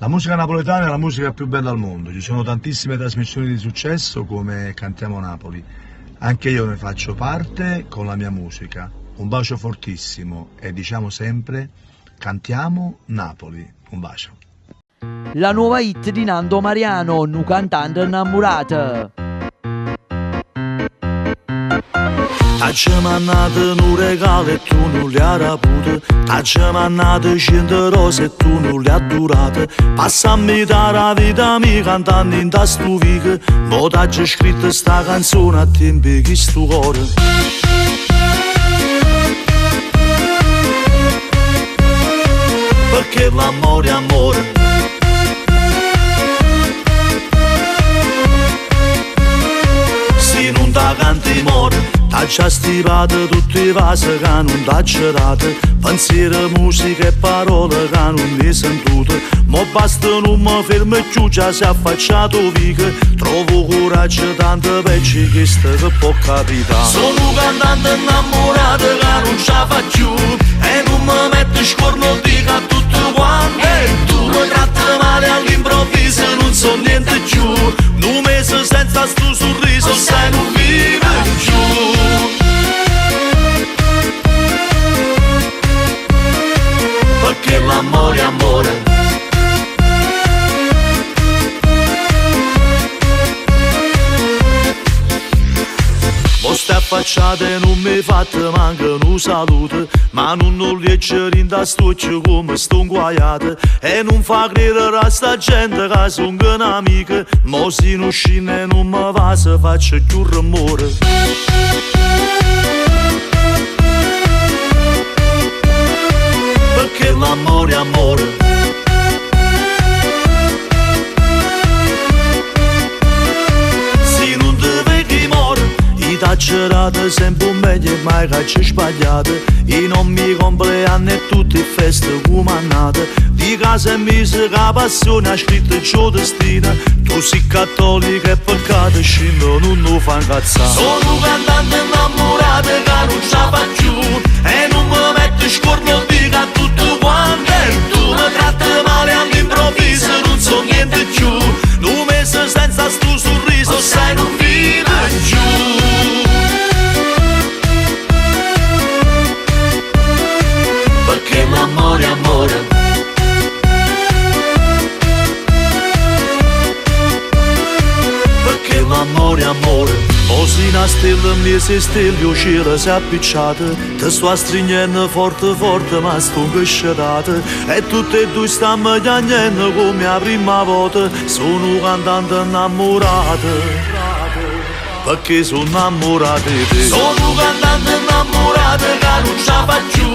La musica napoletana è la musica più bella al mondo, ci sono tantissime trasmissioni di successo come Cantiamo Napoli, anche io ne faccio parte con la mia musica. Un bacio fortissimo e diciamo sempre Cantiamo Napoli, un bacio. La nuova hit di Nando Mariano, Nu cantando innamorata. T'aggi mannato un regalo e tu non li hai raputo. T'aggi mannato 100 rose e tu non li hai durate. Passammi la vita mia cantando in ta stufica. Mo t'aggi scritto sta canzone a tempi che sto cuore. Perché l'amore è amore. Se non da canti muore. T'aggia stivato tutti i vasi che non t'aggia dato. Pensiero, musica e parole che non mi sentute. Ma basta non mi fermo più, già si è affacciato vica. Trovo coraggio tanto peggio che sta che può capitare. Sono un cantante innamorato che non ce la fa più. E non mi metto scorno dica a tutti quanti. E tu mi tratti male all'improvviso, non so niente più. Un mese senza sto sorriso, sai non vive più. Perché l'amore è amore. Mo stai affacciate non mi fate manca un saluto. Ma non leggere in da stuccio come sto inguaiato. E non fa credere a sta gente che sono un'amica. Mo se non scende non mi va se faccio più rumore. Perché l'amore è amore. Se non ti vedi muore. I taccerate sempre un meglio e mai che ci sbagliate. I non mi compleanno e tutte feste comandate. Di casa e mise che passione ha scritto il suo destino. Tu sei cattolica e peccato scendo non lo fa incazzare. Sono un cantante innamorato che non ce la fa più. E non mi metto scorno dica a tutti quanti. E tu mi tratti male all'improvviso, non so niente più. Un mese senza sto sorriso, sai non vive più. Perché l'amore è amore. Perché l'amore è amore. O si una stella mi si stelle o cielo si è appicciata. Ti sto stringendo forte forte ma sto incasciata. E tutte e due stiamo piangendo come la prima volta. Sono cantante innamorato. Perché sono innamorato di te. Sono cantante innamorato che non ce la fa più.